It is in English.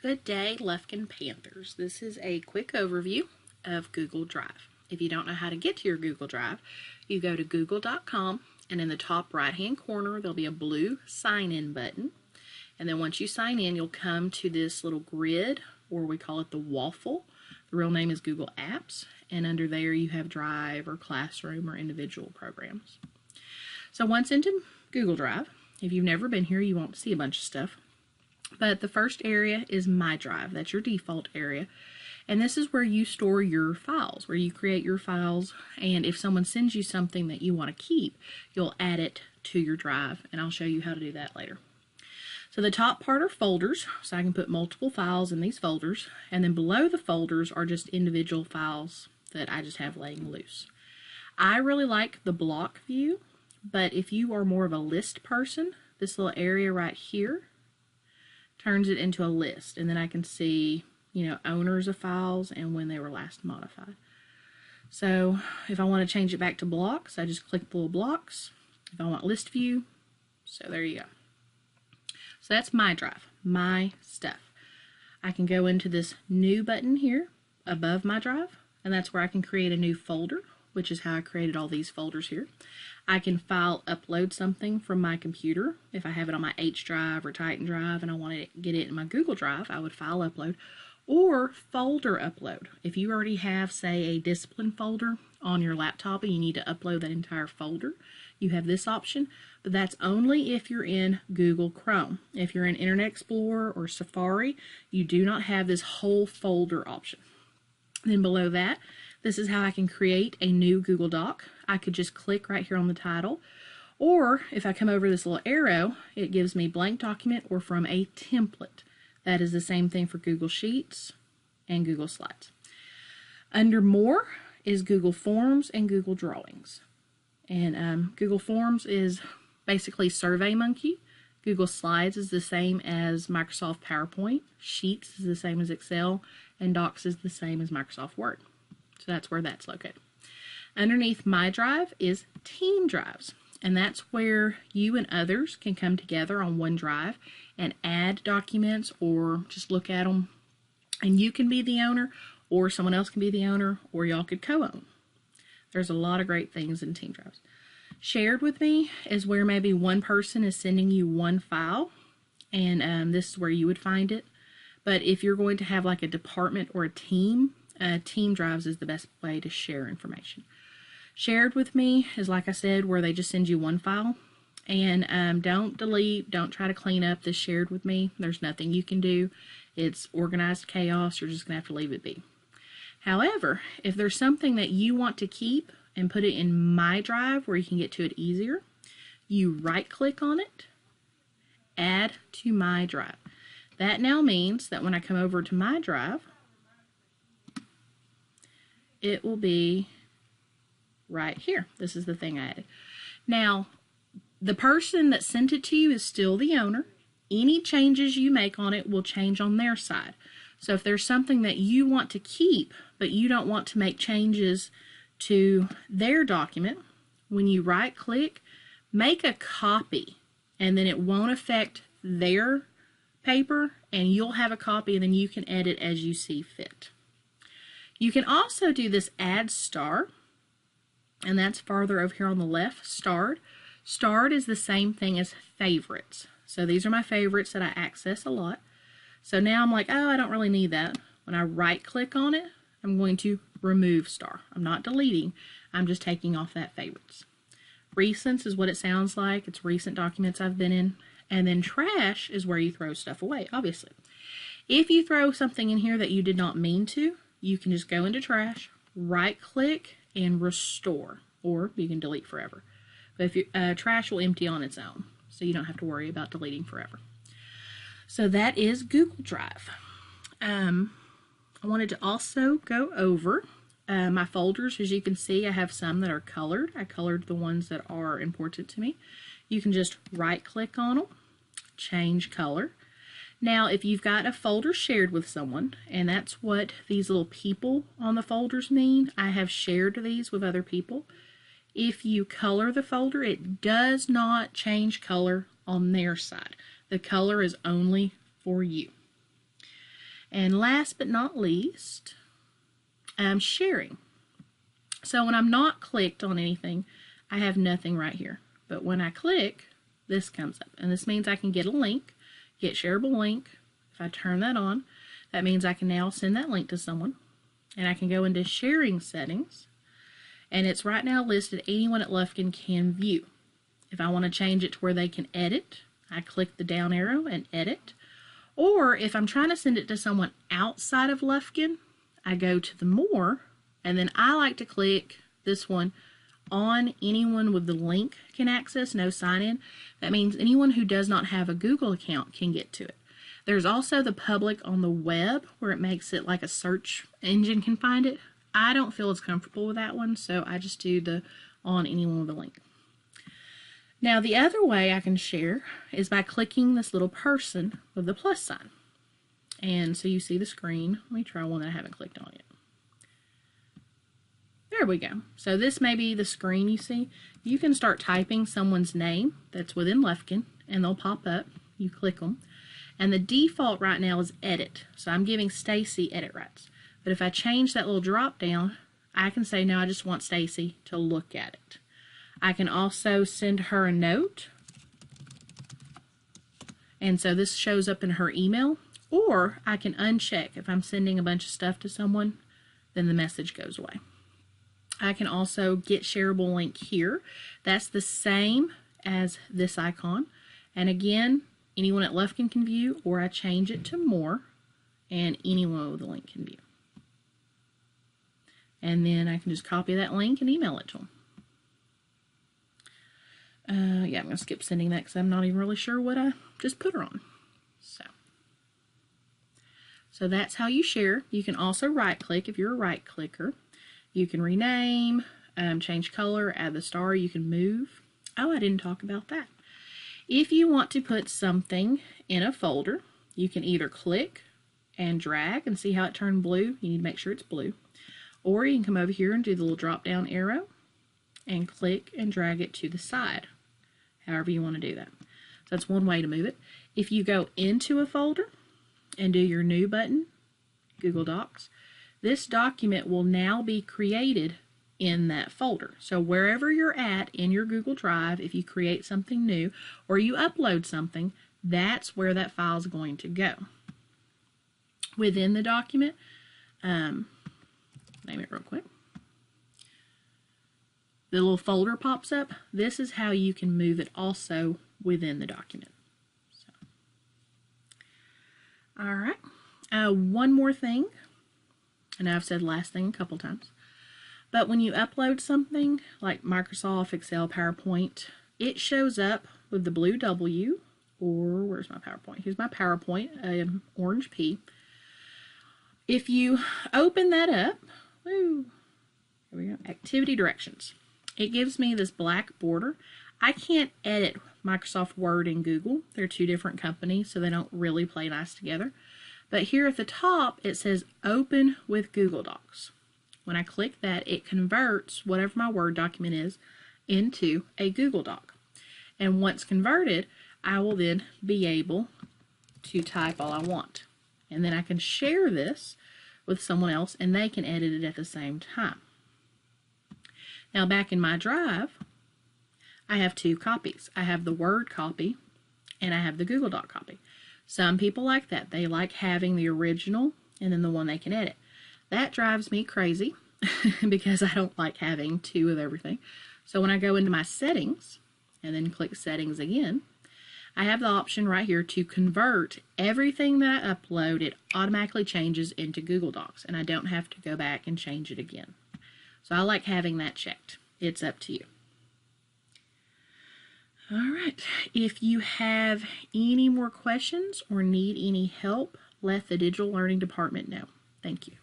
Good day, Lufkin Panthers. This is a quick overview of Google Drive. If you don't know how to get to your Google Drive, you go to google.com, and in the top right-hand corner, there'll be a blue sign-in button. And then once you sign in, you'll come to this little grid, or we call it the waffle. The real name is Google Apps, and under there you have Drive or Classroom or individual programs. So once into Google Drive, if you've never been here, you won't see a bunch of stuff. But the first area is My Drive. That's your default area. And this is where you store your files, where you create your files. And if someone sends you something that you want to keep, you'll add it to your drive. And I'll show you how to do that later. So the top part are folders, so I can put multiple files in these folders. And then below the folders are just individual files that I just have laying loose. I really like the block view, but if you are more of a list person, this little area right here turns it into a list, and then I can see, owners of files and when they were last modified. So if I want to change it back to blocks, I just click the little blocks. If I want list view, so there you go. So that's My Drive, my stuff. I can go into this new button here above My Drive, and that's where I can create a new folder, which is how I created all these folders here. I can file upload something from my computer. If I have it on my H drive or Titan drive and I want to get it in my Google Drive, I would file upload or folder upload. If you already have, say, a discipline folder on your laptop and you need to upload that entire folder, you have this option, but that's only if you're in Google Chrome. If you're in Internet Explorer or Safari, you do not have this whole folder option. Then below that, this is how I can create a new Google Doc. I could just click right here on the title, or if I come over this little arrow, it gives me blank document or from a template. That is the same thing for Google Sheets and Google Slides. Under More is Google Forms and Google Drawings. And Google Forms is basically SurveyMonkey. Google Slides is the same as Microsoft PowerPoint. Sheets is the same as Excel. And Docs is the same as Microsoft Word. So that's where that's located. Underneath My Drive is Team Drives, and that's where you and others can come together on one drive and add documents or just look at them. And you can be the owner, or someone else can be the owner, or y'all could co-own. There's a lot of great things in Team Drives. Shared with Me is where maybe one person is sending you one file, and this is where you would find it. But if you're going to have like a department or a team, Team Drives is the best way to share information. Shared with Me is, like I said, where they just send you one file. And don't delete, don't try to clean up this Shared with Me. There's nothing you can do. It's organized chaos. You're just going to have to leave it be. However, if there's something that you want to keep and put it in My Drive where you can get to it easier, you right-click on it, Add to My Drive. That now means that when I come over to My Drive, it will be right here. This is the thing I added. Now, the person that sent it to you is still the owner. Any changes you make on it will change on their side. So if there's something that you want to keep, but you don't want to make changes to their document, when you right-click, make a copy, and then it won't affect their paper, and you'll have a copy, and then you can edit as you see fit. You can also do this Add Star, and that's farther over here on the left, Starred. Starred is the same thing as Favorites. So these are my favorites that I access a lot. So now I'm like, oh, I don't really need that. When I right-click on it, I'm going to remove Star. I'm not deleting, I'm just taking off that Favorites. Recents is what it sounds like. It's recent documents I've been in. And then Trash is where you throw stuff away, obviously. If you throw something in here that you did not mean to, you can just go into Trash, right-click, and Restore, or you can delete forever. But if you, Trash will empty on its own, so you don't have to worry about deleting forever. So that is Google Drive. I wanted to also go over my folders. As you can see, I have some that are colored. I colored the ones that are important to me. You can just right-click on them, change color. Now, if you've got a folder shared with someone, and that's what these little people on the folders mean, I have shared these with other people. If you color the folder, it does not change color on their side. The color is only for you. And last but not least, sharing. So when I'm not clicked on anything, I have nothing right here. But when I click, this comes up. And this means I can get a link, get shareable link. If I turn that on, that means I can now send that link to someone. And I can go into sharing settings. And it's right now listed anyone at Lufkin can view. If I want to change it to where they can edit, I click the down arrow and edit. Or if I'm trying to send it to someone outside of Lufkin, I go to the more, and then I like to click this one, on anyone with the link can access, no sign in. That means anyone who does not have a Google account can get to it. There's also the public on the web where it makes it like a search engine can find it. I don't feel as comfortable with that one, so I just do the on anyone with a link. Now the other way I can share is by clicking this little person with the plus sign. And so you see the screen. Let me try one that I haven't clicked on yet. There we go. So this may be the screen you see. You can start typing someone's name that's within Lufkin and they'll pop up. You click them. And the default right now is edit. So I'm giving Stacy edit rights. But if I change that little drop down, I can say, no, I just want Stacy to look at it. I can also send her a note. And so this shows up in her email. Or I can uncheck. If I'm sending a bunch of stuff to someone, then the message goes away. I can also get shareable link here. That's the same as this icon. And again, anyone at Lufkin can view, or I change it to more, and anyone with a link can view. And then I can just copy that link and email it to them. Yeah, I'm going to skip sending that because I'm not even really sure what I just put her on. So that's how you share. You can also right-click if you're a right-clicker. You can rename, change color, add the star. You can move. Oh, I didn't talk about that. If you want to put something in a folder, you can either click and drag and see how it turned blue. You need to make sure it's blue. Or you can come over here and do the little drop-down arrow and click and drag it to the side, however you want to do that. So that's one way to move it. If you go into a folder and do your new button, Google Docs, this document will now be created in that folder. So wherever you're at in your Google Drive, if you create something new or you upload something, that's where that file is going to go. Within the document, name it real quick. The little folder pops up. This is how you can move it also within the document. All right. One more thing. I know I've said last thing a couple times. But when you upload something like Microsoft, Excel, PowerPoint, it shows up with the blue W, or where's my PowerPoint? Here's my PowerPoint, orange P. If you open that up, here we go, activity directions. It gives me this black border. I can't edit Microsoft Word and Google. They're two different companies, so they don't really play nice together. But here at the top, it says Open with Google Docs. When I click that, it converts whatever my Word document is into a Google Doc. And once converted, I will then be able to type all I want. And then I can share this with someone else, and they can edit it at the same time. Now back in my drive, I have two copies. I have the Word copy, and I have the Google Doc copy. Some people like that. They like having the original and then the one they can edit. That drives me crazy because I don't like having two of everything. So when I go into my settings and then click settings again, I have the option right here to convert everything that I upload. It automatically changes into Google Docs and I don't have to go back and change it again. So I like having that checked. It's up to you. All right, if you have any more questions or need any help, let the Digital Learning Department know. Thank you.